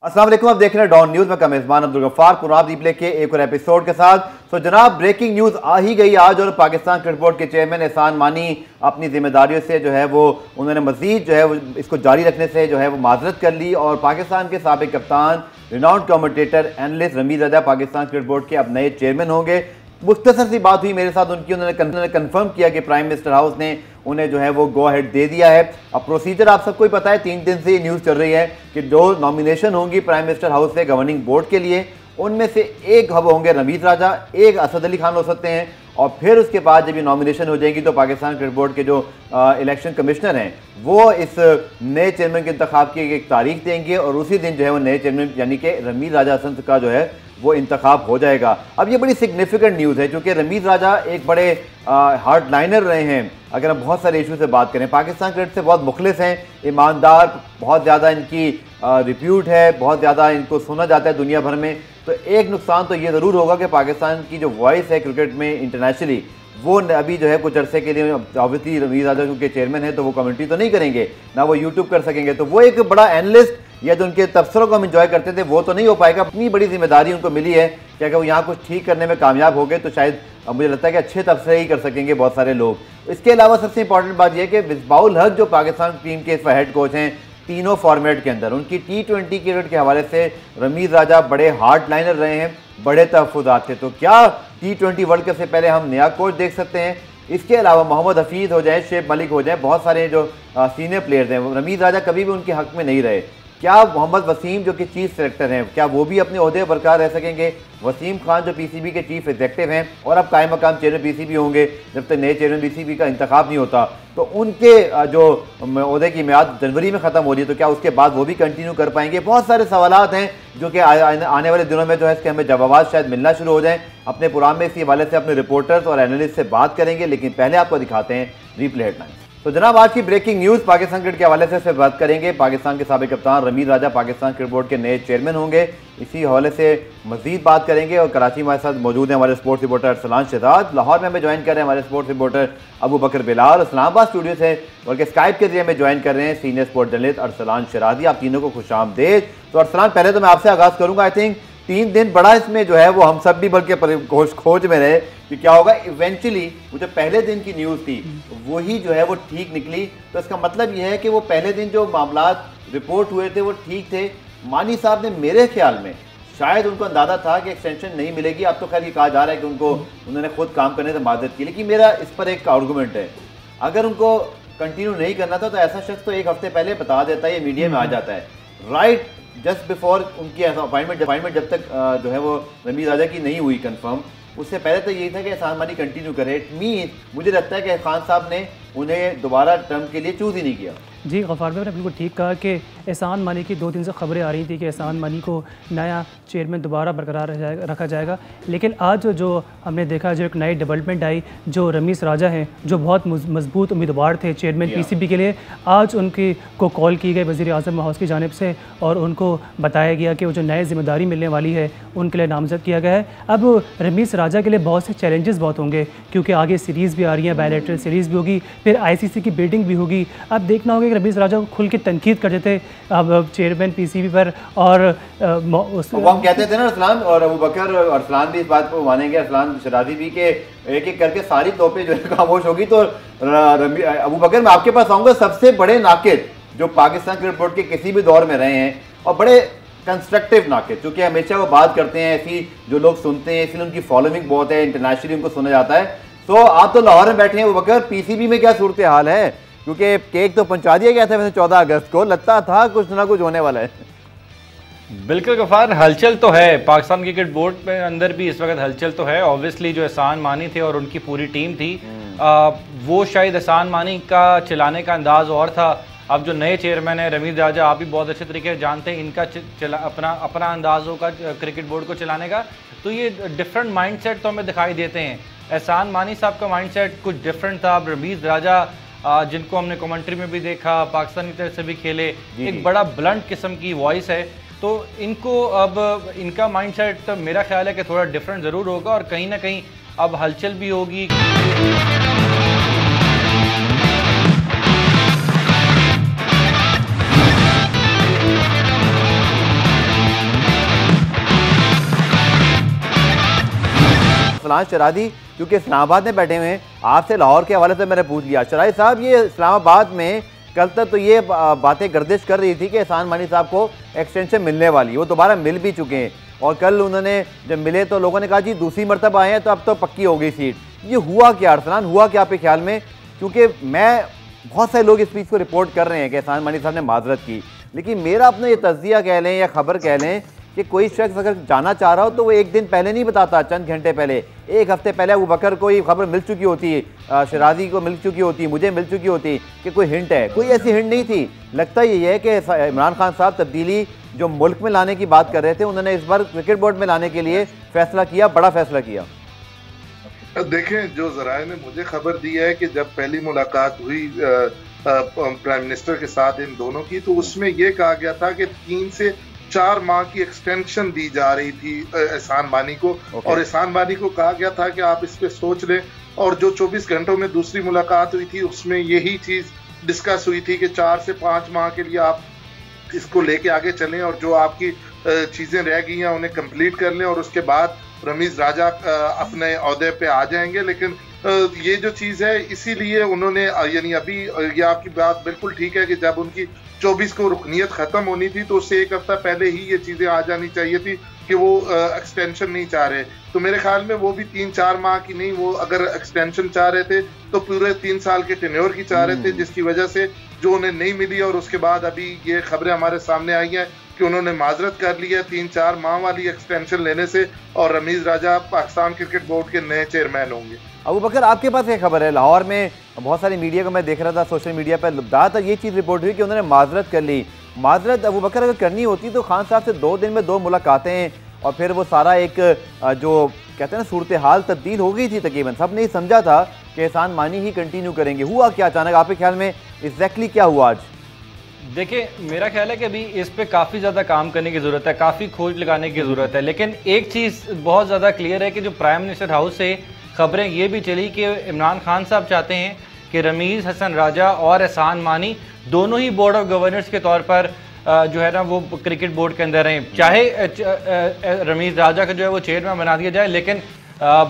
अस्सलाम वालेकुम, आप देख रहे हैं डॉन न्यूज में मेज़बान अब्दुल गफ्फार कुराब रिप्ले के एक और एपिसोड के साथ। तो जनाब, ब्रेकिंग न्यूज आ ही गई आज और पाकिस्तान क्रिकेट बोर्ड के चेयरमैन एहसान मानी अपनी जिम्मेदारियों से जो है वो उन्होंने मजीद जो है वो इसको जारी रखने से जो है वो माजरत कर ली और पाकिस्तान के साबिक कप्तान, रिनाउंड कमेंटेटर, एनालिस्ट रमीज रजा पाकिस्तान क्रिकेट बोर्ड के अब नए चेयरमैन होंगे। मुख्तसर सी बात हुई मेरे साथ उनकी, उन्होंने कंफर्म किया कि प्राइम मिनिस्टर हाउस ने उन्हें जो है वो गो अहेड दे दिया है। अब प्रोसीजर आप सबको ही पता है, 3 दिन से ये न्यूज़ चल रही है कि जो नॉमिनेशन होंगी प्राइम मिनिस्टर हाउस से गवर्निंग बोर्ड के लिए, उनमें से एक हब होंगे रमीज राजा, एक असद अली खान हो सकते हैं, और फिर उसके बाद जब ये नॉमिनेशन हो जाएगी तो पाकिस्तान क्रिकेट बोर्ड के जो इलेक्शन कमिश्नर हैं वो इस नए चेयरमैन के इंतखाब की एक तारीख देंगे और उसी दिन जो है वो नए चेयरमैन यानी कि रमीज राजा हसन का जो है वो इंतखाब हो जाएगा। अब ये बड़ी सिग्निफिकेंट न्यूज़ है क्योंकि रमीज राजा एक बड़े हार्ड लाइनर रहे हैं। अगर हम बहुत सारे इशू से बात करें, पाकिस्तान क्रिकेट से बहुत मुखलिस हैं, ईमानदार, बहुत ज़्यादा इनकी रिप्यूट है, बहुत ज़्यादा इनको सुना जाता है दुनिया भर में। तो एक नुकसान तो ये ज़रूर होगा कि पाकिस्तान की जो वॉइस है क्रिकेट में इंटरनेशनली, वो अभी जो है कुछ अरसे के लिए ऑब्वियसली रमीज राजा क्योंकि चेयरमैन है तो वो कमेंट्री तो नहीं करेंगे, ना वो यूट्यूब कर सकेंगे, तो वो एक बड़ा एनालिस्ट या जो उनके तबसरों को हम इंजॉय करते थे वो तो नहीं हो पाएगा। अपनी बड़ी जिम्मेदारी उनको मिली है कि अगर वो यहाँ कुछ ठीक करने में कामयाब हो गए तो शायद मुझे लगता है कि अच्छे तबसरे ही कर सकेंगे बहुत सारे लोग। इसके अलावा सबसे इंपॉर्टेंट बात यह है कि मिसबाउल हक जो पाकिस्तान टीम के इस हेड कोच हैं तीनों फॉर्मेट के अंदर, उनकी T20 क्रिकेट के हवाले से रमीज राजा बड़े हार्ड लाइनर रहे हैं, बड़े तहफ़्फ़ुज़ात थे। तो क्या T20 वर्ल्ड कप से पहले हम नया कोच देख सकते हैं? इसके अलावा मोहम्मद हफीज़ हो जाए, शेख मलिक हो जाए, बहुत सारे जो सीनियर प्लेयर्स हैं, रमीज राजा कभी भी उनके हक में नहीं रहे। क्या मोहम्मद वसीम जो कि चीफ सेलेक्टर हैं, क्या वो भी अपने ओहदे बरकरार रह सकेंगे? वसीम खान जो PCB के चीफ एग्जेक्टिव हैं और अब कायम मकाम चेयरमैन PCB होंगे जब तक नए चेयरमैन PCB का इंतखाब नहीं होता, तो उनके जो ओहदे की मियाद जनवरी में ख़त्म हो रही है, तो क्या उसके बाद वो भी कंटिन्यू कर पाएंगे? बहुत सारे सवालात हैं जो कि आने वाले दिनों में जो है इसके हमें जवाब शायद मिलना शुरू हो जाएँ। अपने प्रोग्राम में इसी हवाले से अपने रिपोर्टर्स और एनालिस्ट से बात करेंगे, लेकिन पहले आपको दिखाते हैं रिप्ले हेडलाइंस। तो जनाब, आज की ब्रेकिंग न्यूज़ पाकिस्तान क्रिकेट के हवाले से बात करेंगे। पाकिस्तान के साबिक कप्तान रमीज राजा पाकिस्तान क्रिकेट बोर्ड के नए चेयरमैन होंगे, इसी हवाले से मजीद बात करेंगे। और कराची में हमारे साथ मौजूद हैं हमारे स्पोर्ट्स रिपोर्टर अरसलान शहजाद, लाहौर में हमें ज्वाइन कर रहे हैं हमारे स्पोर्ट्स रिपोर्टर अबू बकर बिलाल, इस्लामाबाद स्टूडियो से बल्कि स्काइप के जरिए हमें ज्वाइन कर रहे हैं सीनियर स्पोर्ट्स जर्नलिस्ट अरसलान शराजी। आप तीनों को खुशामदीद। तो अरसलान, पहले तो मैं आपसे आगाज़ करूँगा। आई थिंक 3 दिन बड़ा इसमें जो है वो हम सब भी बल्कि खोज में रहे कि क्या होगा। इवेंचुअली वो जो पहले दिन की न्यूज़ थी वही जो है वो ठीक निकली। तो इसका मतलब यह है कि वो पहले दिन जो मामलात रिपोर्ट हुए थे वो ठीक थे। मानी साहब ने मेरे ख्याल में शायद उनको अंदाजा था कि एक्सटेंशन नहीं मिलेगी। अब तो खैर ये कहा जा रहा है कि उन्होंने खुद काम करने से माजरत की, लेकिन मेरा इस पर एक आर्गूमेंट है, अगर उनको कंटिन्यू नहीं करना था तो ऐसा शख्स तो 1 हफ्ते पहले बता देता है, ये मीडिया में आ जाता है राइट जस्ट बिफोर उनकी अपॉइंटमेंट जब तक जो है वो रमीज राजा की नहीं हुई कंफर्म, उससे पहले तो यही था कि एहसान मानी कंटिन्यू करे। मुझे लगता है कि खान साहब ने उन्हें दोबारा टर्म के लिए चूज़ ही नहीं किया। जी, गफ्फार भाई ने बिल्कुल ठीक कहा कि एहसान मानी की 2 दिन से खबरें आ रही थी कि एहसान मानी को नया चेयरमैन दोबारा बरकरार रखा जाएगा, लेकिन आज जो हमने देखा, जो एक नई डेवलपमेंट आई, जो रमीज राजा हैं जो बहुत मजबूत उम्मीदवार थे चेयरमैन PCB के लिए, आज उनकी को कॉल की गई वज़ीर आज़म हाउस की जानिब से और उनको बताया गया कि वो जो नई जिम्मेदारी मिलने वाली है उनके लिए नामजद किया गया है। अब रमीज राजा के लिए बहुत से चैलेंजेस बहुत होंगे क्योंकि आगे सीरीज़ भी आ रही हैं, बायलैटरल सीरीज़ भी होगी, फिर ICC की बिल्डिंग भी होगी। अब देखना होगा कि रमीज राजा को खुल के तनकीद कर देते अब चेयरमैन PCB पर, और वो हम कहते थे ना अरसलान और अबू बकर और अरसलान भी इस बात को मानेंगे, अरसलान शराजी भी, के एक एक करके सारी तोपें जो है खामोश होगी। तो अबू बकर मैं आपके पास आऊँगा, सबसे बड़े नाकिद जो पाकिस्तान क्रिकेट बोर्ड के किसी भी दौर में रहे हैं और बड़े कंस्ट्रक्टिव नाकिद, क्योंकि हमेशा वो बात करते हैं ऐसी जो लोग सुनते हैं, इसलिए उनकी फॉलोइंग बहुत है, इंटरनेशनली उनको सुना जाता है। तो आप तो लाहौर में बैठे हैं अबू बकर, PCB में क्या सूरत हाल है? क्योंकि केक तो पहुंचा दिया गया था वैसे 14 अगस्त को, लगता था कुछ ना कुछ होने वाला है। बिल्कुल गफ्फार, हलचल तो है पाकिस्तान क्रिकेट बोर्ड में अंदर भी इस वक्त हलचल तो है। ऑब्वियसली जो एहसान मानी थे और उनकी पूरी टीम थी, वो शायद एहसान मानी का चलाने का अंदाज और था। अब जो नए चेयरमैन है रमीज राजा, आप भी बहुत अच्छे तरीके से जानते हैं, इनका अपना अंदाज होगा क्रिकेट बोर्ड को चलाने का। तो ये डिफरेंट माइंडसेट तो हमें दिखाई देते हैं। एहसान मानी साहब का माइंडसेट कुछ डिफरेंट था। रमीज राजा जिनको हमने कमेंट्री में भी देखा, पाकिस्तान की तरफ से भी खेले, एक बड़ा ब्लंट किस्म की वॉइस है, तो इनको अब इनका माइंडसेट मेरा ख्याल है कि थोड़ा डिफरेंट ज़रूर होगा और कहीं ना कहीं अब हलचल भी होगी। अरसलान शरादी क्योंकि इस्लामाबाद में बैठे हुए हैं, आपसे लाहौर के हवाले से मैंने पूछ लिया। शरादी साहब, ये इस्लामाबाद में कल तक तो ये बातें गर्दिश कर रही थी कि एहसान मानी साहब को एक्सटेंशन मिलने वाली, वो दोबारा मिल भी चुके हैं और कल उन्होंने जब मिले तो लोगों ने कहा जी दूसरी मरतबा आए हैं तो अब तो पक्की हो गई सीट। ये हुआ क्या अरसलान, हुआ क्या आपके ख्याल में? क्योंकि मैं बहुत सारे लोग इस चीज़ को रिपोर्ट कर रहे हैं कि एहसान मानी साहब ने माजरत की, लेकिन मेरा अपना ये तज्जिया कह लें या खबर कह लें कि कोई शख्स अगर जाना चाह रहा हो तो वो एक दिन पहले नहीं बताता, चंद घंटे पहले, एक हफ्ते पहले अबू बकर को ये खबर मिल चुकी होती है, शराजी को मिल चुकी होती, मुझे मिल चुकी होती कि कोई हिंट है। कोई ऐसी हिंट नहीं थी। लगता ये है कि इमरान खान साहब तब्दीली जो मुल्क में लाने की बात कर रहे थे, उन्होंने इस बार क्रिकेट बोर्ड में लाने के लिए फैसला किया, बड़ा फैसला किया। देखें, जो ज़राए ने मुझे खबर दी है कि जब पहली मुलाकात हुई प्राइम मिनिस्टर के साथ इन दोनों की, तो उसमें यह कहा गया था कि 3 से 4 माह की एक्सटेंशन दी जा रही थी एहसान मानी को। और एहसान मानी को कहा गया था कि आप इस पे सोच लें। और जो 24 घंटों में दूसरी मुलाकात हुई थी उसमें यही चीज़ डिस्कस हुई थी कि 4 से 5 माह के लिए आप इसको लेके आगे चलें और जो आपकी चीज़ें रह गई हैं उन्हें कंप्लीट कर लें और उसके बाद रमीज़ राजा अपने ओहदे पे आ जाएंगे। लेकिन ये जो चीज़ है, इसीलिए उन्होंने यानी अभी ये आपकी बात बिल्कुल ठीक है कि जब उनकी 24 को रुकनीत ख़त्म होनी थी तो उससे एक हफ्ता पहले ही ये चीज़ें आ जानी चाहिए थी कि वो एक्सटेंशन नहीं चाह रहे। तो मेरे ख्याल में वो भी 3-4 माह की नहीं, वो अगर एक्सटेंशन चाह रहे थे तो पूरे 3 साल के टेन्योर की चाह रहे थे, जिसकी वजह से जो उन्हें नहीं मिली। और उसके बाद अभी ये खबरें हमारे सामने आई हैं कि उन्होंने माजरत कर ली है 3-4 माह वाली एक्सटेंशन लेने से और रमीज़ राजा पाकिस्तान क्रिकेट बोर्ड के नए चेयरमैन होंगे। अबू बकर, आपके पास क्या खबर है? लाहौर में बहुत सारी मीडिया को मैं देख रहा था, सोशल मीडिया पर ज़्यादातर ये चीज़ रिपोर्ट हुई कि उन्होंने माजरत कर ली। माजरत अबू बकर अगर करनी होती तो खान साहब से 2 दिन में 2 मुलाकातें और फिर वो सारा एक जो कहते हैं ना सूरत हाल तब्दील हो गई थी तकरीबन। सब ने ही समझा था कि एहसान मानी ही कंटिन्यू करेंगे। हुआ क्या अचानक? आपके ख्याल में एग्जैक्टली क्या हुआ आज? देखिए, मेरा ख्याल है कि अभी इस पे काफ़ी ज़्यादा काम करने की ज़रूरत है, काफ़ी खोज लगाने की ज़रूरत है। लेकिन एक चीज़ बहुत ज़्यादा क्लियर है कि जो प्राइम मिनिस्टर हाउस से खबरें ये भी चली कि इमरान खान साहब चाहते हैं कि रमीज़ हसन राजा और एहसान मानी दोनों ही बोर्ड ऑफ गवर्नर्स के तौर पर जो है ना वो क्रिकेट बोर्ड के अंदर रहें। चाहे रमीज़ राजा का जो है वो चेयरमैन बना दिया जाए, लेकिन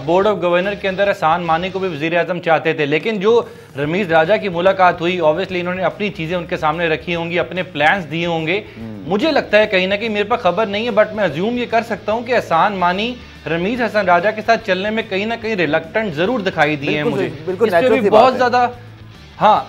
बोर्ड ऑफ गवर्नर के अंदर एहसान मानी को भी वज़ीर आज़म चाहते थे। लेकिन जो रमीज़ राजा की मुलाकात हुई, ऑब्वियसली इन्होंने अपनी चीज़ें उनके सामने रखी होंगी, अपने प्लान्स दिए होंगे। मुझे लगता है कहीं ना कहीं, मेरे पास खबर नहीं है बट मैं अज्यूम ये कर सकता हूँ कि एहसान मानी रमीज़ हसन राजा के साथ चलने में कहीं ना कहीं रिलक्टेंट ज़रूर दिखाई दिए हैं मुझे। इस पर भी बहुत ज़्यादा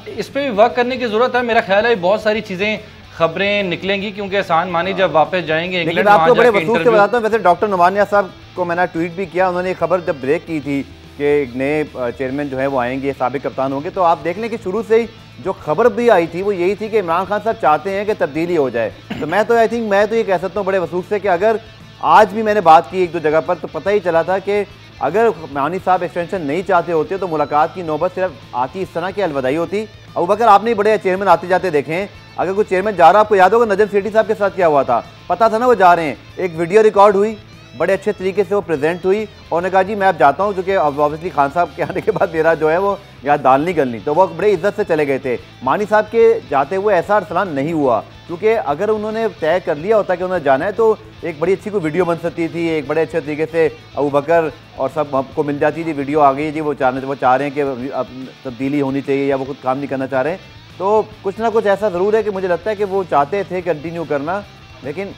इस पर भी वर्क करने की ज़रूरत है। मेरा ख्याल है बहुत सारी चीज़ें खबरें निकलेंगी क्योंकि एहसान मानी जब वापस जाएंगे इंग्लैंड, आपको बड़े वसूल से बताता हूँ। वैसे डॉक्टर नुमानिया साहब को मैंने ट्वीट भी किया, उन्होंने खबर जब ब्रेक की थी कि नए चेयरमैन जो है वो आएंगे, साबिक कप्तान होंगे, तो आप देख लें कि शुरू से ही जो खबर भी आई थी वो यही थी कि इमरान खान साहब चाहते हैं कि तब्दीली हो जाए। तो मैं तो ये कह सकता हूँ बड़े वसूल से कि अगर आज भी मैंने बात की 1-2 जगह पर तो पता ही चला था कि अगर मानी साहब एक्सटेंशन नहीं चाहते होते तो मुलाकात की नौबत सिर्फ आती इस तरह की अलविदाई होती। अबू बकर, आपने बड़े चेयरमैन आते जाते देखे हैं, अगर कोई चेयरमैन जा रहा, आपको याद होगा नजम सेठी साहब के साथ क्या हुआ था, पता था ना वो जा रहे हैं, एक वीडियो रिकॉर्ड हुई, बड़े अच्छे तरीके से वो प्रेजेंट हुई और उन्होंने कहा जी मैं अब जाता हूँ, जो कि ऑब्वियसली खान साहब के आने के बाद मेरा जो है वो यहाँ दाल नहीं गलनी, तो वो बड़े इज्जत से चले गए थे। मानी साहब के जाते हुए ऐसा अरसलान नहीं हुआ, क्योंकि अगर उन्होंने तय कर लिया होता कि उन्हें जाना है तो एक बड़ी अच्छी कोई वीडियो बन सकती थी, एक बड़े अच्छे तरीके से अबू बकर और सब आपको मिल जाती थी, वीडियो आ गई जी वो चाह रहे हैं कि अब तब्दीली होनी चाहिए या वो खुद काम नहीं करना चाह रहे हैं। तो कुछ ना कुछ ऐसा ज़रूर है कि मुझे लगता है कि वो चाहते थे कंटिन्यू करना, लेकिन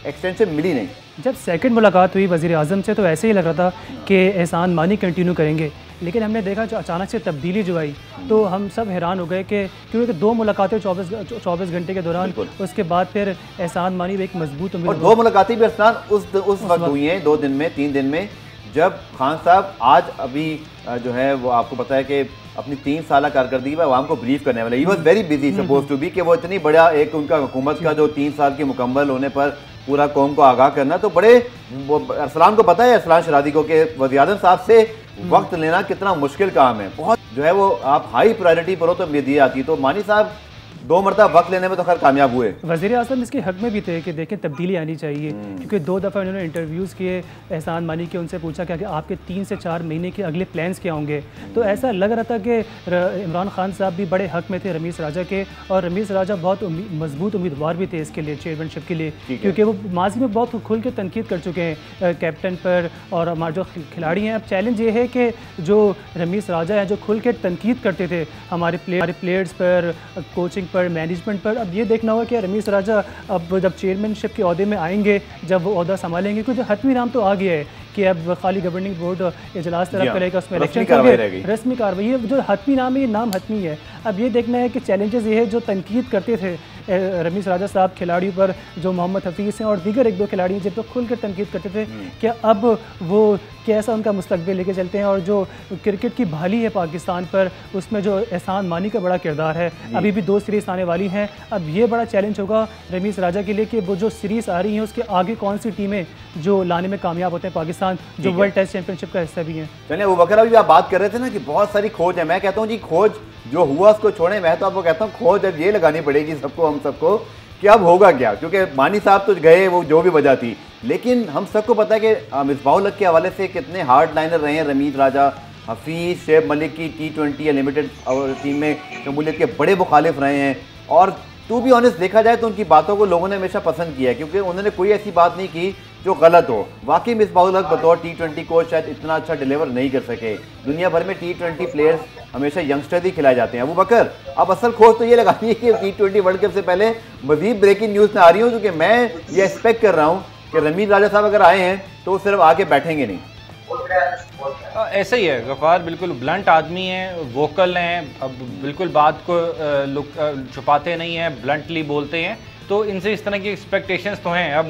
एक्सटेंशन मिली नहीं। जब सेकंड मुलाकात हुई वज़ीर आज़म से तो ऐसे ही लग रहा था कि एहसान मानी कंटिन्यू करेंगे, लेकिन हमने देखा जो अचानक से तब्दीली जो आई तो हम सब हैरान हो गए कि क्योंकि 2 मुलाकातें 24 घंटे के दौरान, उसके बाद फिर एहसान मानी भी एक मजबूत और 2 मुलाकातें भी अरसलान उस वक्त हुई हैं, 2 दिन में 3 दिन में, जब खान साहब आज अभी जो है वो आपको पता है कि अपनी 3 साल कारकर्दगी पर आवाम को ब्रीफ करने वाले, he was very busy suppose to be, कि वो इतनी बड़ा एक उनका हुकूमत का जो 3 साल के मुकम्मल होने पर पूरा कौम को आगाह करना, तो बड़े अरसलान को पता है, अरसलान शरादी को, कि वज़ीर आज़म साहब से वक्त लेना कितना मुश्किल काम है। बहुत जो है वो आप हाई प्रायोरिटी पर हो तो ये दी आती। तो मानी साहब 2 मरतबा वक्त लेने में तो खैर कामयाब हुए। वज़ीर आज़म इसके हक में भी थे कि देखें तब्दीली आनी चाहिए, क्योंकि 2 दफ़ा उन्होंने इंटरव्यूज़ किए एहसान मानी के, उनसे पूछा कि आपके 3 से 4 महीने के अगले प्लान्स क्या होंगे। तो ऐसा लग रहा था कि इमरान खान साहब भी बड़े हक में थे रमीज़ राजा के, और रमीज़ राजा बहुत मजबूत उम्मीदवार भी थे इसके लिए, चेयरमैनशिप के लिए, क्योंकि वो माजी में बहुत खुल के तनकीद कर चुके हैं कैप्टन पर और हमारे जो खिलाड़ी हैं। अब चैलेंज ये है कि जो रमीज़ राजा हैं, जो खुल के तनकीद करते थे हमारे प्लेयर्स पर, कोचिंग पर, मैनेजमेंट पर, अब ये देखना होगा कि रमीज़ राजा अब जब चेयरमैनशिप के ओहदे में आएंगे, जब वो ओहदा संभालेंगे, क्योंकि हतमी नाम तो आ गया है कि अब खाली गवर्निंग बोर्ड इजलास तरफ करेगा, उसमें इलेक्शन रस्मी कार्रवाई है, जो हतमी नाम है, ये नाम हतमी है। अब ये देखना है कि चैलेंजेस ये है जो तनकीद करते थे रमीज़ राजा साहब खिलाड़ियों पर, जो मोहम्मद हफीज़ हैं और दीगर 1-2 खिलाड़ी हैं जिन पर खुल कर तनकीद करते थे, क्या अब वो कैसा उनका मुस्तकबिल लेके चलते हैं। और जो क्रिकेट की बहाली है पाकिस्तान पर, उसमें जो एहसान मानी का बड़ा किरदार है, अभी भी 2 सीरीज़ आने वाली हैं। अब ये बड़ा चैलेंज होगा रमीज़ राजा के लिए कि वो जो सीरीज़ आ रही हैं उसके आगे कौन सी टीमें जो लाने में कामयाब होते हैं पाकिस्तान, जो वर्ल्ड टेस्ट चैंपियनशिप का हिस्सा भी हैं। चलिए अबू बकर, अभी आप बात कर रहे थे ना कि बहुत सारी खोज है, मैं कहता हूँ जी खोज जो हुआ उसको छोड़ें, मैं तो आपको कहता हूँ खोज अब ये लगानी पड़ेगी सबको, हम सबको, कि अब होगा क्या। क्योंकि मानी साहब तो गए, वो जो भी वजह थी, लेकिन हम सबको पता है कि मिसबाहुल हक के हवाले से कितने हार्ड लाइनर रहे हैं रमीज़ राजा। हफीज़, शुएब मलिक की T20 या लिमिटेड टीम में शमूलियत के बड़े मुखालिफ रहे हैं, और टू बी ऑनेस्ट देखा जाए तो उनकी बातों को लोगों ने हमेशा पसंद किया है, क्योंकि उन्होंने कोई ऐसी बात नहीं की जो गलत हो। वाकई मिसबाहुल हक बतौर T20 कोच शायद इतना अच्छा डिलीवर नहीं कर सके। दुनिया भर में T20 प्लेयर्स हमेशा यंगस्टर ही खिलाए जाते हैं। अबू बकर, अब असल खोज तो ये लगानी है कि T20 वर्ल्ड कप से पहले मजीद ब्रेकिंग न्यूज़ में आ रही हूँ, क्योंकि मैं ये एक्सपेक्ट कर रहा हूँ कि रमीज़ राजा साहब अगर आए हैं तो सिर्फ आके बैठेंगे नहीं। ऐसा ही है गफ़ार, बिल्कुल ब्लंट आदमी हैं, वोकल हैं, अब बिल्कुल बात को छुपाते नहीं हैं, ब्लंटली बोलते हैं। तो इनसे इस तरह की एक्सपेक्टेशंस तो हैं। अब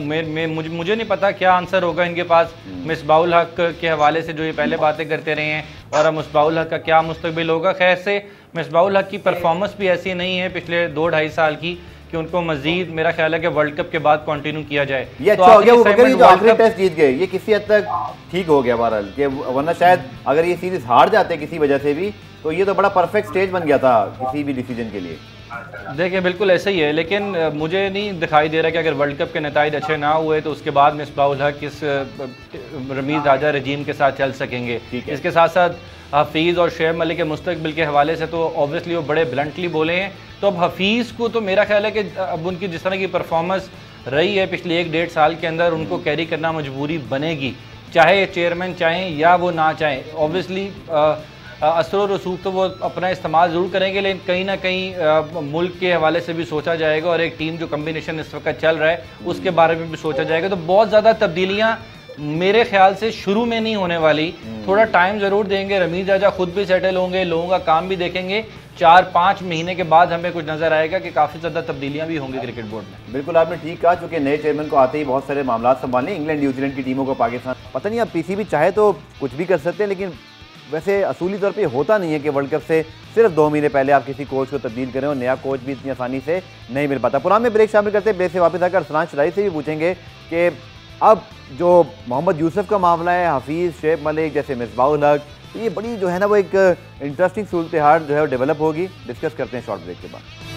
मुझे नहीं पता क्या आंसर होगा इनके पास मिसबाहुल हक के हवाले से, जो ये पहले बातें करते रहे हैं, और अब मिसबाहुल हक का क्या मुस्तकबिल होगा। खैर से मिसबाहुल हक की परफॉर्मेंस भी ऐसी नहीं है पिछले 2-2.5 साल की कि उनको मजीद मेरा ख्याल है कि वर्ल्ड कप के बाद कंटिन्यू किया जाए। ये अच्छा हो गया वो बकर, जो आखिरी टेस्ट जीत गए, ये किसी हद तक ठीक हो गया बहरहाल, कि वरना शायद अगर ये सीरीज हार जाते किसी वजह से भी, तो ये तो बड़ा परफेक्ट स्टेज बन गया था किसी भी डिसीजन के लिए। देखिए बिल्कुल ऐसा ही है, लेकिन मुझे नहीं दिखाई दे रहा कि अगर वर्ल्ड कप के नताइज अच्छे ना हुए तो उसके बाद मिसबाहुल हक इस रमीज़ राजा रजीम के साथ चल सकेंगे। इसके साथ साथ हफीज़ और शुएब मलिक के मुस्तकबिल के हवाले से तो ऑब्वियसली वो बड़े ब्लंटली बोले हैं। तो अब हफीज़ को तो मेरा ख्याल है कि अब उनकी जिस तरह की परफॉर्मेंस रही है पिछले 1-1.5 साल के अंदर, उनको कैरी करना मजबूरी बनेगी, चाहे चेयरमैन चाहें या वो ना चाहें। ऑब्वियसली असर और रसूख तो वो अपना इस्तेमाल ज़रूर करेंगे, लेकिन कहीं ना कहीं मुल्क के हवाले से भी सोचा जाएगा, और एक टीम जो कम्बिनेशन इस वक्त चल रहा है उसके बारे में भी सोचा जाएगा। तो बहुत ज़्यादा तब्दीलियाँ मेरे ख्याल से शुरू में नहीं होने वाली, थोड़ा टाइम ज़रूर देंगे। रमीज़ राजा खुद भी सेटल होंगे, लोगों का काम भी देखेंगे, 4-5 महीने के बाद हमें कुछ नज़र आएगा कि काफ़ी ज़्यादा तब्दीलियाँ भी होंगी क्रिकेट बोर्ड में। बिल्कुल आपने ठीक कहा, चूँकि नए चेयरमैन को आते ही बहुत सारे मामला संभालने, इंग्लैंड न्यूजीलैंड की टीमों को पाकिस्तान, पता नहीं अब PCB चाहे तो कुछ भी कर सकते हैं, लेकिन वैसे असूली तौर पे होता नहीं है कि वर्ल्ड कप से सिर्फ 2 महीने पहले आप किसी कोच को तब्दील करें, और नया कोच भी इतनी आसानी से नहीं मिल पाता। पुराने में ब्रेक शामिल करते हैं, ब्रेक से वापस आकर अरसलान शराई से भी पूछेंगे कि अब जो मोहम्मद यूसुफ का मामला है, हफीज़, शुएब मलिक जैसे मिसबाहुल हक, ये बड़ी जो है ना वो एक इंटरेस्टिंग सूरत हाल जो है वो डेवलप होगी। डिस्कस करते हैं शॉर्ट ब्रेक के बाद।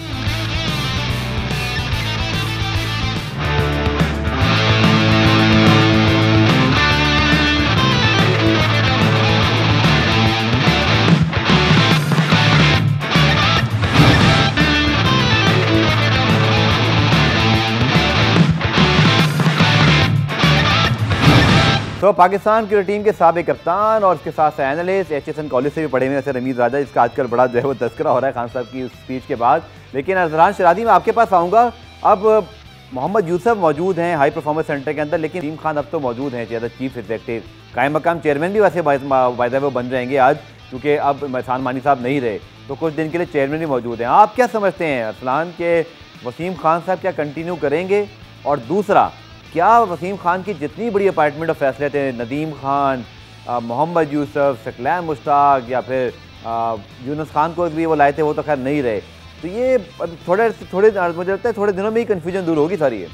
तो पाकिस्तान की टीम के साबिक कप्तान और उसके साथ एनालिस्ट HSN कॉलेज से भी पढ़े हुए ऐसे रमीज़ राजा, जिसका आजकल बड़ा जो है वो तस्करा हो रहा है खान साहब की स्पीच के बाद। लेकिन अरसलान शरादी, मैं आपके पास आऊँगा। अब मोहम्मद यूसुफ मौजूद हैं हाई परफॉर्मेंस सेंटर के अंदर, लेकिन टीम खान अब तो मौजूद हैं ज़्यादा चीफ एग्जीक्यूटिव, कायम मकाम चेयरमैन भी वैसे वायदा वो बन जाएंगे आज, क्योंकि अब एहसान मानी साहब नहीं रहे तो कुछ दिन के लिए चेयरमैन भी मौजूद हैं। आप क्या समझते हैं अरसलान के वसीम खान साहब क्या कंटिन्यू करेंगे? और दूसरा, क्या वसीम खान की जितनी बड़ी अपॉइंटमेंट और फैसले थे, नदीम खान, मोहम्मद यूसुफ, शकलैन मुश्ताक या फिर यूनुस खान को भी वो लाए थे, वो तो खैर नहीं रहे, तो ये थोड़े मुझे लगता है थोड़े दिनों में ही कन्फ्यूजन दूर होगी सारी है।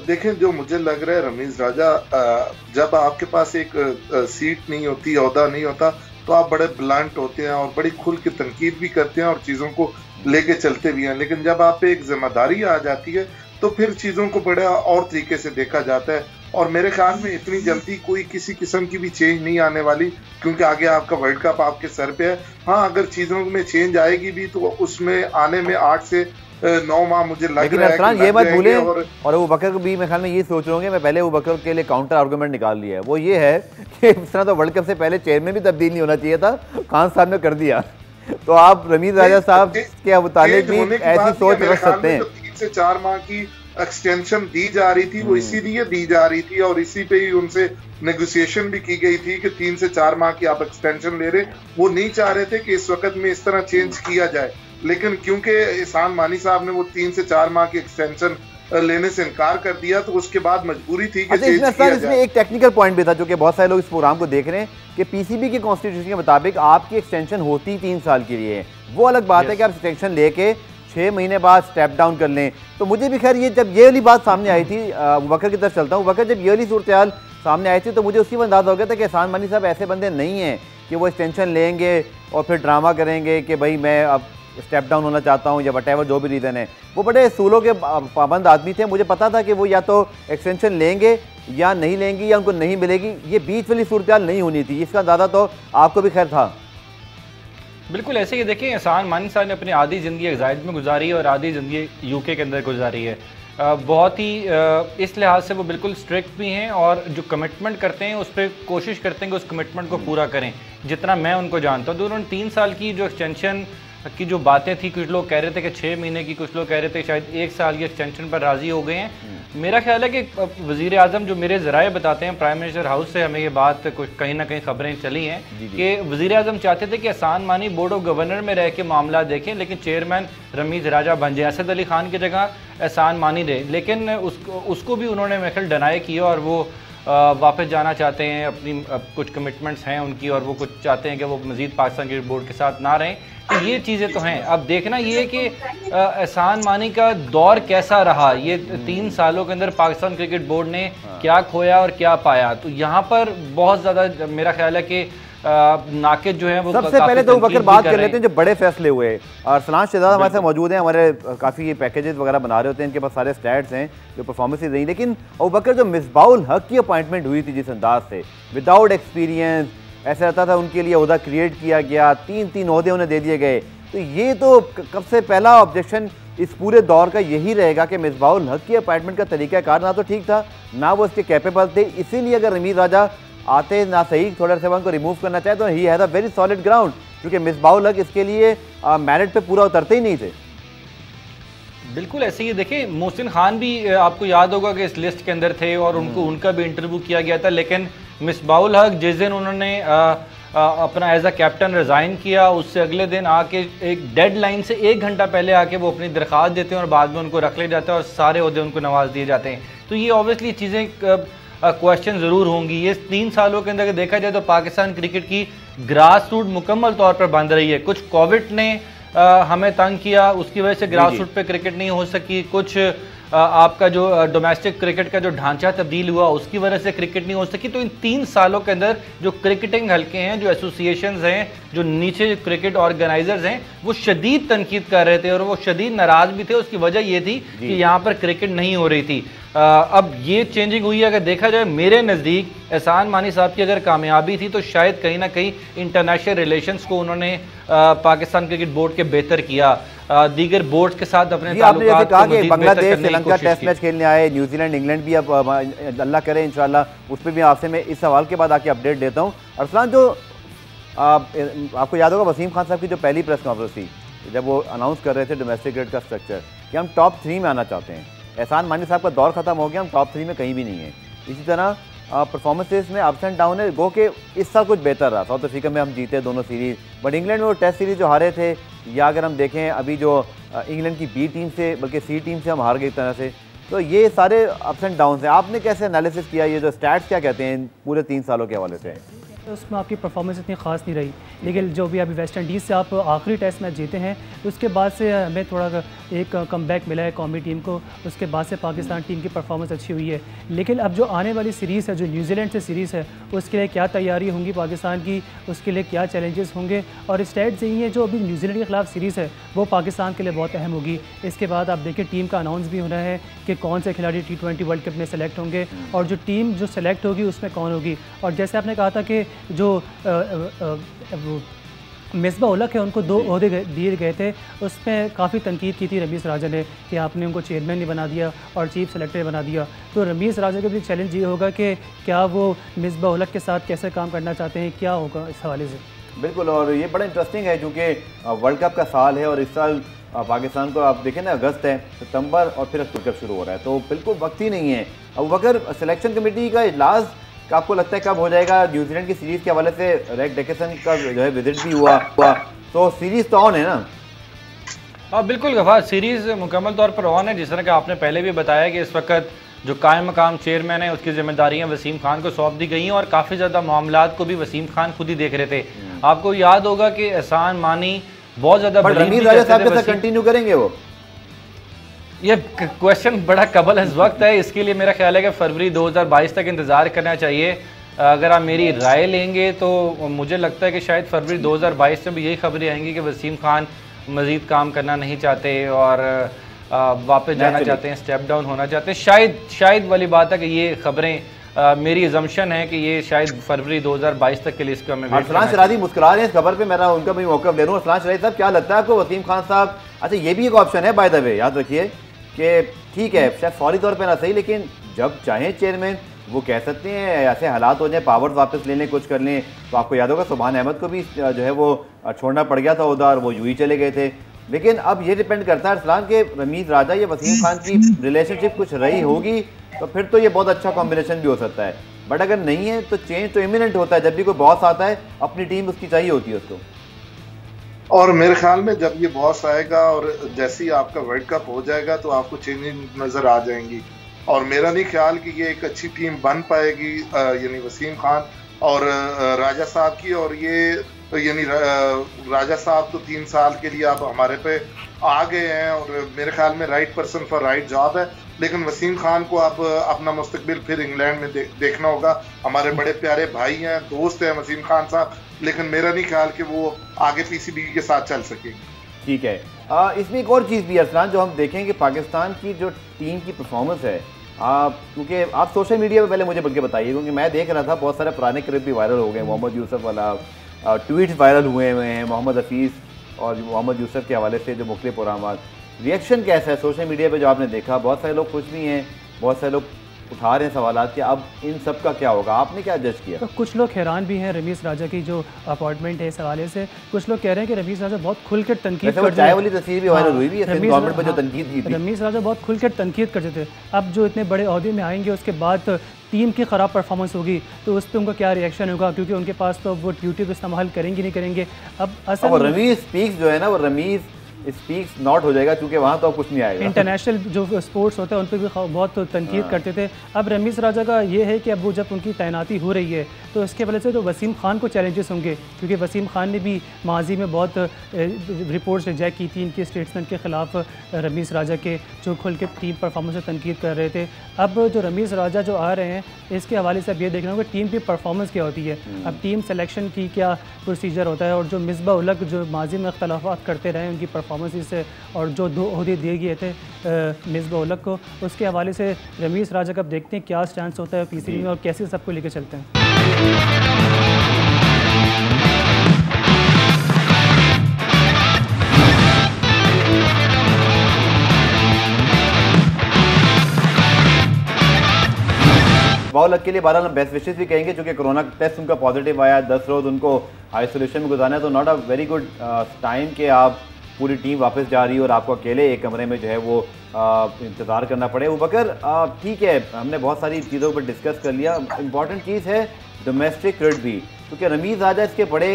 देखें, जो मुझे लग रहा है रमीज़ राजा, जब आपके पास एक सीट नहीं होती, ओहदा नहीं होता, तो आप बड़े ब्लंट होते हैं और बड़ी खुल के तनकीद भी करते हैं और चीज़ों को लेके चलते भी हैं, लेकिन जब आप पे एक जिम्मेदारी आ जाती है तो फिर चीज़ों को बड़ा और तरीके से देखा जाता है। और मेरे ख्याल में इतनी जल्दी कोई किसी किस्म की भी चेंज नहीं आने वाली, क्योंकि आगे आपका वर्ल्ड कप आपके सर पे है। हाँ, अगर चीज़ों में चेंज आएगी भी तो उसमें आने में 8 से 9 माह मुझे लग रहा है कि ये मत भूलें। और अबू बकर को भी मैं ख्याल में ये सोच रहा हूँ कि मैं पहले अबू बकर के लिए काउंटर आर्गूमेंट निकाल लिया है, वो ये है कि इस तरह तो वर्ल्ड कप से पहले चेयरमैन भी तब्दील नहीं होना चाहिए था, खान साहब ने कर दिया। तो आप रमीज राजा साहब के मुतालिक भी ऐसी सोच रख सकते हैं। 3 से 4 माह की एक्सटेंशन दी जा रही थी, वो इसीलिए दी जा रही थी और इसी पे ही उनसे नेगोशिएशन भी की गई थी कि 3 से 4 माह की आप एक्सटेंशन ले रहे। वो नहीं चाह रहे थे कि इस वक्त में इस तरह चेंज किया जाए, लेकिन क्योंकि एहसान मानी साहब ने वो 3 से 4 माह की एक्सटेंशन लेने से इनकार कर दिया, तो उसके बाद मजबूरी थी कि चेंज किया जाए। इसमें एक टेक्निकल पॉइंट भी था जो कि बहुत सारे लोग इस प्रोग्राम को देख रहे हैं कि पीसीबी के कॉन्स्टिट्यूशन के मुताबिक आपकी एक्सटेंशन होती 3 साल के लिए है। वो अलग बात है कि आप एक्सटेंशन लेके 6 महीने बाद स्टेप डाउन कर लें। तो मुझे भी खैर ये जब ये वाली बात सामने आई थी, अबू बकर की तरफ चलता हूँ, बकर जब ये वाली सूरत हाल सामने आई थी तो मुझे उसी में अंदाजा हो गया था कि एहसान मानी साहब ऐसे बंदे नहीं हैं कि वो एक्सटेंशन लेंगे और फिर ड्रामा करेंगे कि भाई मैं अब स्टेप डाउन होना चाहता हूँ या वटेवर जो भी रीज़न है। वो बड़े असूलों के पाबंद आदमी थे। मुझे पता था कि वो या तो एक्सटेंशन लेंगे या नहीं लेंगे या उनको नहीं मिलेगी, ये बीच वाली सूरत हाल नहीं होनी थी। इसका अंदाजा तो आपको भी खैर था। बिल्कुल ऐसे ही देखिए, एहसान मानी साहब ने अपनी आधी ज़िंदगी एग्जाइड में गुजारी और आधी ज़िंदगी यूके के अंदर गुजारी है। बहुत ही इस लिहाज से वो बिल्कुल स्ट्रिक्ट भी हैं और जो कमिटमेंट करते हैं उस पर कोशिश करते हैं कि उस कमिटमेंट को पूरा करें, जितना मैं उनको जानता हूँ। तो उन्होंने 3 साल की जो एक्सटेंशन की जो बातें थी, कुछ लोग कह रहे थे कि 6 महीने की, कुछ लोग कह रहे थे शायद 1 साल की एक्सटेंशन पर राज़ी हो गए हैं। मेरा ख्याल है कि वज़ीर आज़म, जो मेरे ज़राए बताते हैं, प्राइम मिनिस्टर हाउस से हमें ये बात कुछ कहीं ना कहीं खबरें चली हैं कि वज़ीर आज़म चाहते थे कि एहसान मानी बोर्ड ऑफ गवर्नर में रह के मामला देखें, लेकिन चेयरमैन रमीज़ राजा बन जाए, असद अली खान की जगह एहसान मानी रहे। लेकिन उसको भी उन्होंने मेरे ख्याल डिनाई किया और वो वापस जाना चाहते हैं। अपनी कुछ कमिटमेंट्स हैं उनकी और वो कुछ चाहते हैं कि वो मज़ीद पाकिस्तान क्रिकेट बोर्ड के साथ ना रहें। तो ये चीज़ें तो हैं। अब देखना ये है कि एहसान मानी का दौर कैसा रहा, ये 3 सालों के अंदर पाकिस्तान क्रिकेट बोर्ड ने क्या खोया और क्या पाया। तो यहाँ पर बहुत ज़्यादा मेरा ख्याल है कि नाकिद जो है वो सबसे पहले तो बकर बात कर लेते हैं जो बड़े फैसले हुए। और सलाम शहजाद हमारे साथ मौजूद हैं, हमारे काफ़ी पैकेजेस वगैरह बना रहे होते हैं, इनके पास सारे स्टैट्स हैं जो परफॉर्मेंसेज रही। लेकिन अबू बकर जो मिसबाउल हक की अपॉइंटमेंट हुई थी जिस अंदाज से, विदाउट एक्सपीरियंस, ऐसा रहता था उनके लिए ओहदा क्रिएट किया गया, 3 ओहदे उन्हें दे दिए गए। तो ये तो कब से पहला ऑब्जेक्शन इस पूरे दौर का यही रहेगा कि मिसबाउल हक की अपॉइंटमेंट का तरीक़ाकार ना तो ठीक था, ना वो इसके कैपेबल थे। इसीलिए अगर रमीज़ राजा आते ना सही, थोड़ा सा को रिमूव करना चाहे तो he has a very solid ground, क्योंकि मिसबाउल हक इसके लिए मेरिट पे पूरा उतरते ही नहीं थे। बिल्कुल ऐसे ही देखिए, मोहसिन खान भी आपको याद होगा कि इस लिस्ट के अंदर थे और उनका भी इंटरव्यू किया गया था। लेकिन मिसबाउल हक जिस दिन उन्होंने अपना एज अ कैप्टन रिज़ाइन किया, उससे अगले दिन आके एक डेडलाइन से 1 घंटा पहले आके वो अपनी दरख्वास्त देते हैं और बाद में उनको रख ले जाते हैं और सारे ओहदे उनको नवाज दिए जाते हैं। तो ये ऑब्वियसली चीज़ें क्वेश्चन ज़रूर होंगी। ये 3 सालों के अंदर देखा जाए तो पाकिस्तान क्रिकेट की ग्रास रूट मुकम्मल तौर पर बंद रही है। कुछ कोविड ने हमें तंग किया, उसकी वजह से ग्रास रूट पे क्रिकेट नहीं हो सकी। कुछ आपका जो डोमेस्टिक क्रिकेट का जो ढांचा तब्दील हुआ, उसकी वजह से क्रिकेट नहीं हो सकी। तो इन 3 सालों के अंदर जो क्रिकेटिंग हल्के हैं, जो एसोसिएशंस हैं, जो नीचे क्रिकेट ऑर्गेनाइजर्स हैं, वो शदीद तनकीद कर रहे थे और वो शदीद नाराज़ भी थे। उसकी वजह ये थी कि यहाँ पर क्रिकेट नहीं हो रही थी। अब ये चेंजिंग हुई है। अगर देखा जाए मेरे नज़दीक एहसान मानी साहब की अगर कामयाबी थी तो शायद कहीं ना कहीं इंटरनेशनल रिलेशंस को उन्होंने पाकिस्तान क्रिकेट बोर्ड के बेहतर किया, दीगर बोर्ड के साथ अपने ताल्लुकात कहा कि बांग्लादेश श्रीलंका टेस्ट मैच खेलने आए, न्यूजीलैंड इंग्लैंड भी अब अल्लाह करे इंशाल्लाह उस पर भी आपसे मैं इस सवाल के बाद आके अपडेट देता हूँ। अरसलान, जो आपको याद होगा वसीम खान साहब की जो पहली प्रेस कॉन्फ्रेंस थी जब वो अनाउंस कर रहे थे डोमेस्टिक क्रिकेट का स्ट्रक्चर कि हम टॉप 3 में आना चाहते हैं, एहसान मानी साहब का दौर ख़त्म हो गया, हम टॉप 3 में कहीं भी नहीं है। इसी तरह परफॉर्मेंसेस में अप्स एंड डाउन है। गो के इस साल कुछ बेहतर रहा, साउथ अफ्रीका में हम जीते दोनों सीरीज़, बट इंग्लैंड में वो टेस्ट सीरीज़ जो हारे थे, या अगर हम देखें अभी जो इंग्लैंड की बी टीम से बल्कि सी टीम से हम हार गए एक तरह से। तो ये सारे अप्स एंड डाउन हैं। आपने कैसे एनालिसिस किया, ये जो स्टैट्स क्या कहते हैं पूरे 3 सालों के हवाले से? उसमें आपकी परफॉर्मेंस इतनी ख़ास नहीं रही, लेकिन जो भी अभी वेस्ट इंडीज़ से आप आखिरी टेस्ट मैच जीते हैं, उसके बाद से हमें थोड़ा एक कमबैक मिला है कौमी टीम को। उसके बाद से पाकिस्तान टीम की परफॉर्मेंस अच्छी हुई है। लेकिन अब जो आने वाली सीरीज़ है, जो न्यूजीलैंड से सीरीज़ है, उसके लिए क्या तैयारी होंगी पाकिस्तान की, उसके लिए क्या चैलेंजेस होंगे। और स्टेट्स यही है, जो अभी न्यूजीलैंड के ख़िलाफ़ सीरीज़ है वो पाकिस्तान के लिए बहुत अहम होगी। इसके बाद आप देखिए टीम का अनाउंस भी होना है कि कौन से खिलाड़ी T20 वर्ल्ड कप में सेलेक्ट होंगे और जो टीम जो सेलेक्ट होगी उसमें कौन होगी। और जैसे आपने कहा था कि जो मिसबा उलक है उनको 2 ओहदे दिए गए थे, उसमें काफ़ी तनकीद की थी रमीज़ राजा ने कि आपने उनको चेयरमैन नहीं बना दिया और चीफ सेलेक्टर बना दिया। तो रमीज़ राजा का भी चैलेंज ये होगा कि क्या वो मिसबा उलक के साथ कैसे काम करना चाहते हैं, क्या होगा इस हवाले से। बिल्कुल, और ये बड़ा इंटरेस्टिंग है क्योंकि वर्ल्ड कप का साल है और इस साल पाकिस्तान को आप देखें ना, अगस्त है, सितंबर और फिर अक्टूबर कप शुरू हो रहा है, तो बिल्कुल वक्त ही नहीं है। अब अगर सिलेक्शन कमेटी का इजलास आपको लगता है कब हो जाएगा? न्यूजीलैंड की सीरीज़ के हवाले से रेक डेकेसन का जो है विजिट भी हुआ, तो सीरीज़ तो ऑन है ना? हाँ बिल्कुल गफार, सीरीज़ मुकम्मल तौर पर ऑन है। जिस तरह का आपने पहले भी बताया कि इस वक्त जो कायम मकाम चेयरमैन है उसकी जिम्मेदारियां वसीम खान को सौंप दी गई हैं और काफ़ी ज़्यादा मामलात को भी वसीम खान खुद ही देख रहे थे। आपको याद होगा कि एहसान मानी बहुत ज़्यादा रमीज़ राजा साहब के साथ कंटिन्यू करेंगे वो? ये क्वेश्चन बड़ा कबल इस वक्त है, इसके लिए मेरा ख्याल है कि फरवरी 2022 तक इंतज़ार करना चाहिए। अगर आप मेरी राय लेंगे तो मुझे लगता है कि शायद फरवरी 2022 में भी यही खबरें आएंगी कि वसीम खान मज़ीद काम करना नहीं चाहते और वापस जाना चाहते हैं, स्टेप डाउन होना चाहते हैं। शायद वाली बात है कि ये खबरें मेरी अजम्पशन है कि ये शायद फरवरी 2022 तक के लिए इसको हमें। अरसलान शरादी मुस्कुरा रहे हैं इस खबर पे, मैं उनका भी मौका ले रहा हूँ। अरसलान शरादी साहब, क्या लगता है आपको वसीम खान साहब, अच्छा ये भी एक ऑप्शन है बाय द वे, याद रखिए कि ठीक है शायद फौरी तौर पे ना सही, लेकिन जब चाहें चेयरमैन वो कह सकते हैं, ऐसे हालात हो जाए पावर्स वापस ले लें, कुछ कर लें। तो आपको याद होगा सुभान अहमद को भी जो है वो छोड़ना पड़ गया था उधर, वो यूं ही चले गए थे। लेकिन अब ये डिपेंड करता है अरसलान के रमीज़ राजा या वसीम खान की रिलेशनशिप कुछ रही होगी तो फिर तो ये बहुत अच्छा कॉम्बिनेशन भी हो सकता है, बट अगर नहीं है तो चेंज तो इमिनेंट होता है। जब भी कोई बॉस आता है अपनी टीम उसकी चाहिए होती है उसको। और मेरे ख्याल में जब ये बॉस आएगा और जैसे ही आपका वर्ल्ड कप हो जाएगा तो आपको चेंजिंग नजर आ जाएंगी। और मेरा नहीं ख्याल कि ये एक अच्छी टीम बन पाएगी, यानी वसीम खान और राजा साहब की। और ये यानी राजा साहब तो 3 साल के लिए अब हमारे पे आ गए हैं और मेरे ख्याल में right person for right job है। लेकिन वसीम खान को अब अपना मुस्तकबिल फिर इंग्लैंड में देखना होगा। हमारे बड़े प्यारे भाई हैं, दोस्त हैं वसीम खान साहब, लेकिन मेरा नहीं ख्याल कि वो आगे पीसीबी के साथ चल सकेंगे। ठीक है, इसमें एक और चीज़ भी अरसलान जो हम देखें कि पाकिस्तान की जो टीम की परफॉर्मेंस है, क्योंकि आप सोशल मीडिया पे पहले मुझे बल्कि बताइए, क्योंकि मैं देख रहा था बहुत सारे पुराने क्लिप भी वायरल हो गए, मोहम्मद यूसुफ वाला ट्वीट वायरल हुए हैं, मोहम्मद हफीज़ और मोहम्मद यूसुफ के हवाले से जो मुख्तलिफ प्रोग्राम। रिएक्शन कैसा है सोशल मीडिया पे जो आपने देखा? बहुत सारे लोग खुश भी हैं, बहुत सारे लोग उठा रहे हैं सवालात कि अब इन सब का क्या होगा, आपने क्या जज किया? तो कुछ लोग हैरान भी हैं रमीज़ राजा की जो अपॉइंटमेंट है इस हवाले से। कुछ लोग कह रहे हैं कि रमीज़ राजा बहुत खुल कर तनकीद करते हैं। चाय वाली तस्वीर भी वायरल हुई भी है गवर्नमेंट पर जो तनकीद की थी। रमीज़ राजा बहुत खुल कर तनकीद करते थे। अब जो इतने बड़े ओहदे में आएंगे उसके बाद टीम की ख़राब परफॉर्मेंस होगी तो उस पर उनका क्या रिएक्शन होगा, क्योंकि उनके पास तो वो यूट्यूब इस्तेमाल करेंगे नहीं करेंगे। अब असल रमीज़ स्पीक्स जो है ना, वो रमीज़ स्पीक्स नॉट हो जाएगा क्योंकि वहाँ तो कुछ नहीं आएगा। इंटरनेशनल जो स्पोर्ट्स होता है उन पर भी बहुत तनकीद करते थे। अब रमीज़ राजा का ये है कि अब वो जब उनकी तैनाती हो रही है तो इसके वजह से तो वसीम खान को चैलेंजेस होंगे, क्योंकि वसीम खान ने भी माजी में बहुत रिपोर्ट्स रिजेक्ट की थी इनके स्टेटमेंट के ख़िलाफ़ रमीज़ राजा के, जो खुल के टीम परफॉर्मेंस से तनकीद कर रहे थे। अब जो रमीज़ राजा जो आ रहे हैं इसके हवाले से अब ये देखना होगा टीम की परफॉर्मेंस क्या होती है, अब टीम सेलेक्शन की क्या प्रोसीजर होता है। और जो मिसबा उलक जो माजी में अख्तलाफात करते रहे उनकी परफॉर्मेंस से, और जो 2 ओहदे दिए गए थे मिसबा उलक को, उसके हवाले से रमीज़ राजा का देखते हैं क्या स्टैंड होता है पीसीबी में और कैसे सबको लेकर चलते हैं। बाउलक के लिए बहरहाल हम बेस्ट विशेस भी कहेंगे, क्योंकि कोरोना टेस्ट उनका पॉजिटिव आया, 10 रोज़ उनको आइसोलेशन में गुजारना है, तो not a very good time कि आप पूरी टीम वापस जा रही है और आपको अकेले एक कमरे में जो है वो इंतज़ार करना पड़े। वो बकर ठीक है, हमने बहुत सारी चीज़ों पर डिस्कस कर लिया। इंपॉर्टेंट चीज़ है डोमेस्टिक क्रिकेट भी, क्योंकि रमीज़ राजा इसके बड़े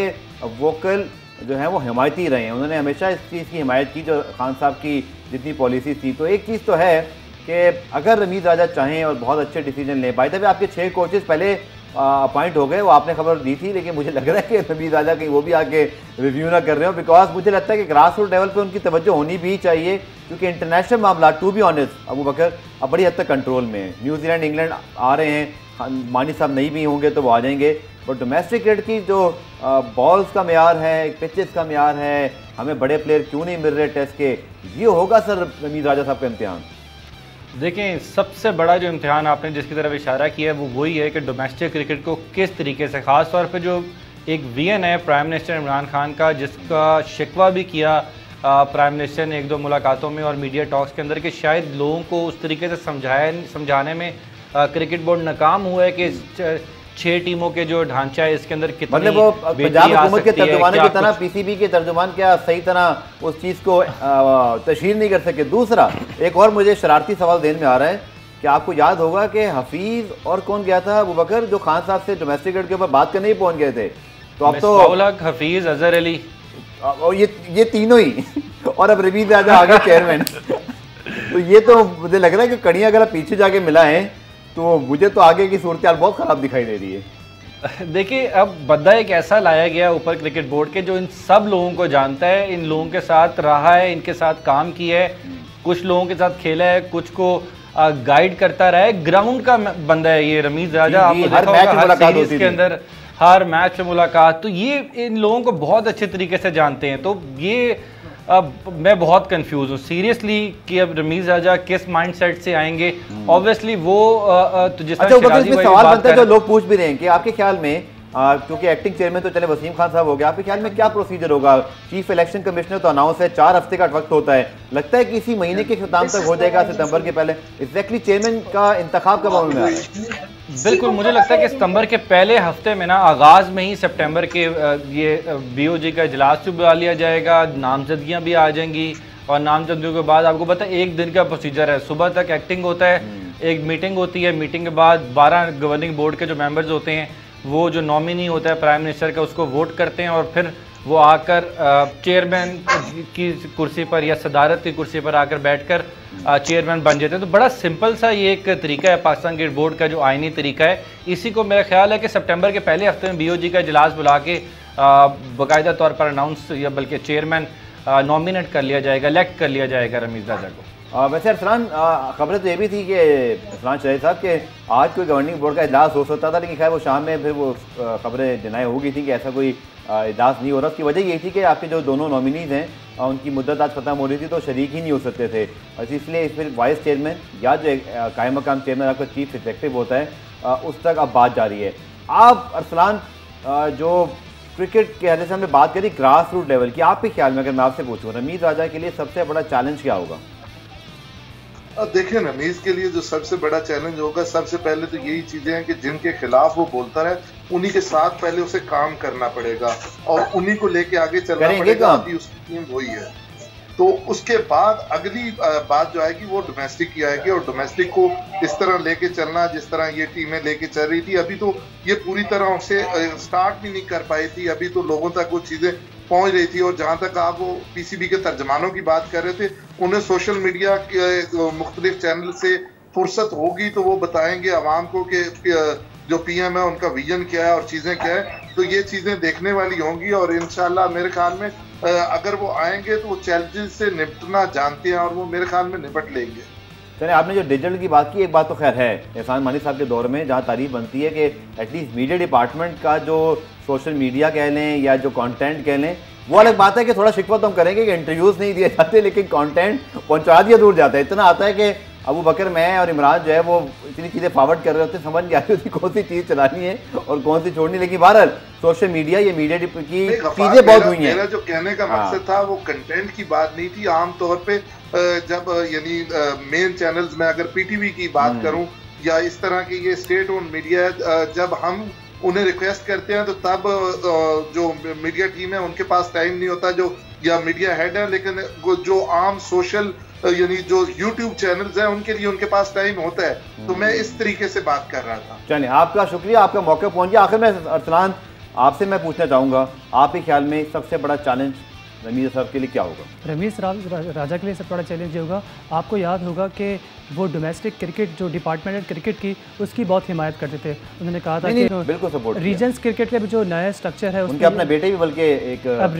वोकल जो हैं वो हिमायती रहे हैं, उन्होंने हमेशा इस चीज़ की हिमायत की जो खान साहब की जितनी पॉलिसी थी। तो एक चीज़ तो है कि अगर रमीज़ राजा चाहें और बहुत अच्छे डिसीजन लें, बाय द वे आपके 6 कोचेस पहले अपॉइंट हो गए, वो आपने खबर दी थी, लेकिन मुझे लग रहा है कि रमीज राजा कहीं वो भी आके रिव्यू ना कर रहे हो, बिकॉज मुझे लगता है कि ग्रास रूट लेवल पे उनकी तवज्जो होनी भी चाहिए, क्योंकि इंटरनेशनल मामला टू बी ऑनेस्ट अबू बकर अब बड़ी हद तक कंट्रोल में है। न्यूजीलैंड इंग्लैंड आ रहे हैं, मानी साहब नहीं भी होंगे तो वो आ जाएंगे, बट डोमेस्टिक क्रिकेट की जो बॉल्स का म्यार है, पिचेस का म्यार है, हमें बड़े प्लेयर क्यों नहीं मिल रहे टेस्ट के, ये होगा सर रमीज राजा साहब का इम्तिहान। देखें, सबसे बड़ा जो इम्तिहान आपने जिसकी तरफ इशारा किया है वो वही है कि डोमेस्टिक क्रिकेट को किस तरीके से, ख़ास तौर पे जो एक वीएन है प्राइम मिनिस्टर इमरान खान का, जिसका शिकवा भी किया प्राइम मिनिस्टर ने एक दो मुलाकातों में और मीडिया टॉक्स के अंदर, कि शायद लोगों को उस तरीके से समझाने में क्रिकेट बोर्ड नाकाम हुआ है कि 6 टीमों के जो ढांचा है इसके अंदर कितनी मतलब वो पंजाब हुकूमत के तर्जुमान की तरह पीसीबी के तर्जुमान क्या सही तरह उस चीज़ को तशहीर नहीं कर सके। दूसरा एक और मुझे शरारती सवाल देने में आ रहा है कि आपको याद होगा कि हफीज़ और कौन गया था अबू बकर जो खान साहब से डोमेस्टिक क्रिकेट के ऊपर बात करने ही पहुंच गए थे, तो अब तो हफीज़, अजहर अली और ये तीनों ही और अब रमीज राजा आगे चेयरमैन तो ये तो मुझे लग रहा है कि कड़ियाँ अगर पीछे जाके मिला है तो मुझे तो आगे की सूरत बहुत ख़राब दिखाई दे रही है। देखिए, अब बद्दा एक ऐसा लाया गया ऊपर क्रिकेट बोर्ड के जो इन सब लोगों को जानता है, इन लोगों के साथ रहा है, इनके साथ काम किया है, कुछ लोगों के साथ खेला है, कुछ को गाइड करता रहा है, ग्राउंड का बंदा है ये रमीज राजा। आपको हर मैच के अंदर हर मैच में मुलाकात, तो ये इन लोगों को बहुत अच्छे तरीके से जानते हैं। तो ये अब मैं बहुत कंफ्यूज हूँ सीरियसली कि अब रमीज राजा किस माइंडसेट से आएंगे। ऑब्वियसली वो तो जिस अच्छा सवाल बनता है जो लोग पूछ भी रहे हैं कि आपके ख्याल में क्योंकि एक्टिंग चेयरमैन तो चले वसीम खान साहब हो गया, आपके ख्याल में क्या प्रोसीजर होगा? चीफ इलेक्शन कमिश्नर तो अनाउंस है, 4 हफ्ते का वक्त होता है, लगता है कि इसी महीने के खत्म तक हो जाएगा, सितंबर के पहले। एग्जैक्टली चेयरमैन का इंतखाब कब होने वाला है? बिल्कुल, मुझे लगता है कि सितंबर के पहले हफ्ते में ना, आगाज़ में ही सितंबर के ये बीओजी का इजलास भी बुला लिया जाएगा, नामजदगियाँ भी आ जाएंगी और नामजदगियों के बाद आपको पता है 1 दिन का प्रोसीजर है। सुबह तक एक्टिंग होता है, एक मीटिंग होती है, मीटिंग के बाद 12 गवर्निंग बोर्ड के जो मेंबर्स होते हैं वो जो नॉमिनी होता है प्राइम मिनिस्टर का उसको वोट करते हैं और फिर वो आकर चेयरमैन की कुर्सी पर या सदारत की कुर्सी पर आकर बैठकर चेयरमैन बन जाते हैं। तो बड़ा सिंपल सा ये एक तरीका है पाकिस्तान क्रिकेट बोर्ड का जो आइनी तरीका है। इसी को मेरा ख्याल है कि सितंबर के पहले हफ्ते में बीओजी का इजलास बुला के बाकायदा तौर पर अनाउंस या बल्कि चेयरमैन नॉमिनेट कर लिया जाएगा, इलेक्ट कर लिया जाएगा रमीज राजा को। वैसे अरसलान खबरें तो ये भी थी कि अरसलान शरीफ साहब के आज कोई गवर्निंग बोर्ड का इजलास हो सकता था, लेकिन खैर वो शाम में फिर वो खबरें डिनाई हो गई थी कि ऐसा कोई इजलास नहीं हो रहा। उसकी वजह ये थी कि आपके जो दोनों नॉमिनीज़ हैं उनकी मुद्दत आज ख़त्म हो रही थी तो शरीक ही नहीं हो सकते थे, इसलिए फिर वाइस चेयरमैन या जो कायम मकाम चेयरमैन आपका चीफ एग्जेक्टिव होता है उस तक अब बात जारी है। आप अरसलान जो क्रिकेट के हवाले से हमने बात करी ग्रास रूट लेवल की, आपके ख्याल में अगर मैं आपसे पूछूँ रमीज राजा के लिए सबसे बड़ा चैलेंज क्या होगा? देखिए, रमीज के लिए जो सबसे बड़ा चैलेंज होगा, सबसे पहले तो यही चीजें हैं कि जिनके खिलाफ वो बोलता रहे उन्हीं के साथ पहले उसे काम करना पड़ेगा और उन्हीं को लेके आगे चलना पड़ेगा। अभी उसकी टीम वही है, तो उसके बाद अगली बात जो आएगी वो डोमेस्टिक की आएगी और डोमेस्टिक को इस तरह लेके चलना जिस तरह ये टीमें लेके चल रही थी। अभी तो ये पूरी तरह से स्टार्ट भी नहीं कर पाई थी, अभी तो लोगों तक वो चीजें पहुंच रही थी। और जहां तक आप वो पीसीबी के तर्जमानों की बात कर रहे थे, उन्हें सोशल मीडिया के मुख्तलिफ चैनल से फुर्सत होगी तो वो बताएंगे आवाम को कि जो पीएम है उनका विजन क्या है और चीजें क्या है, तो ये चीजें देखने वाली होंगी। और इंशाल्लाह मेरे ख्याल में अगर वो आएंगे तो वो चैलेंजेस से निपटना जानते हैं और वो मेरे ख्याल में निपट लेंगे। चलिए, आपने जो डिजिटल की बात की, एक बात तो खैर है एहसान मानी साहब के दौर में जहाँ तारीफ बनती है कि एटलीस्ट मीडिया डिपार्टमेंट का जो सोशल मीडिया कह लें या जो कंटेंट कह लें, वो अलग बात है कि थोड़ा शिकवा तो हम करेंगे कि इंटरव्यूज़ नहीं दिए जाते, लेकिन कंटेंट पहुंचा दिया दूर जाता है। इतना आता है कि अबू बकर मैं और इमरान जो है वो इतनी चीज़ें फॉरवर्ड कर रहे होते, समझ नहीं आती होती कौन सी चीज़ चलानी है और कौन सी छोड़नी। लेकिन बहरहाल सोशल मीडिया ये मीडिया की चीज़ें बहुत हुई हैं। मेरा जो कहने का मकसद था वो कंटेंट की बात नहीं थी। आमतौर पे जब यानी मेन चैनल्स में अगर पीटीवी की बात करूं या इस तरह की ये स्टेट ओन मीडिया, जब हम उन्हें रिक्वेस्ट करते हैं तो तब जो मीडिया टीम है उनके पास टाइम नहीं होता, जो या मीडिया हेड है, लेकिन जो आम सोशल यानी जो यूट्यूब चैनल्स हैं उनके लिए उनके पास टाइम होता है। तो मैं इस तरीके से बात कर रहा था। चलिए, आपका शुक्रिया, आपका मौका पहुंच गया। आखिर में अरसलान आपसे मैं पूछना चाहूँगा, आपके ख्याल में सबसे बड़ा चैलेंज रमीज़ साहब के लिए क्या होगा? रमीज़ राजा के लिए सबसे बड़ा चैलेंज ये होगा, आपको याद होगा कि वो डोमेस्टिक क्रिकेट जो डिपार्टमेंटल क्रिकेट की उसकी बहुत हिमायत करते थे। उन्होंने कहा था कि बिल्कुल सपोर्ट रीजन्स क्रिकेट के जो नया स्ट्रक्चर है उनके अपने बेटे भी बल्कि एक अब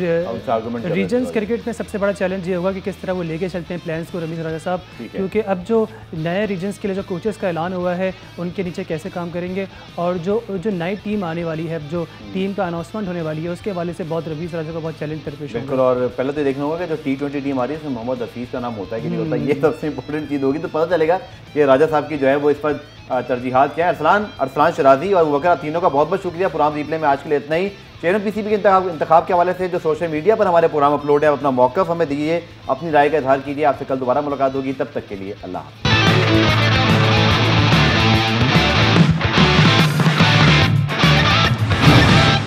रीजन्स क्रिकेट में सबसे बड़ा चैलेंज ये होगा कि किस तरह वो लेके चलते हैं प्लान्स को रमीज़ राजा साहब, क्योंकि अब जो नए रीजन्स के लिए जो कोचेस का ऐलान हुआ है उनके नीचे कैसे काम करेंगे और जो नई टीम आने वाली है, जो टीम का अनाउंसमेंट होने वाली है, उसके हवाले से बहुत रमीज़ राजा को बहुत चैलेंज दरपेश होगा। और पहले तो देखना होगा कि जो T20 टीम आ रही है उसमें मोहम्मद हफीज़ का नाम होता है कि नहीं होता, ये सबसे इंपॉर्टेंट चीज़ होगी, तो पता चलेगा कि राजा साहब की जो है वो इस पर तरजीहात क्या है। अरसलान शराजी और वकर, तीनों का बहुत बहुत शुक्रिया प्रोग्राम रिप्ले में आज के लिए इतना ही। चेयरमैन पीसीबी के इंतखाब के हवाले से जो सोशल मीडिया पर हमारे प्रोग्राम अपलोड है, अपना मौक़िफ़ हमें दीजिए, अपनी राय का इजहार कीजिए। आपसे कल दोबारा मुलाकात होगी, तब तक के लिए अल्लाह।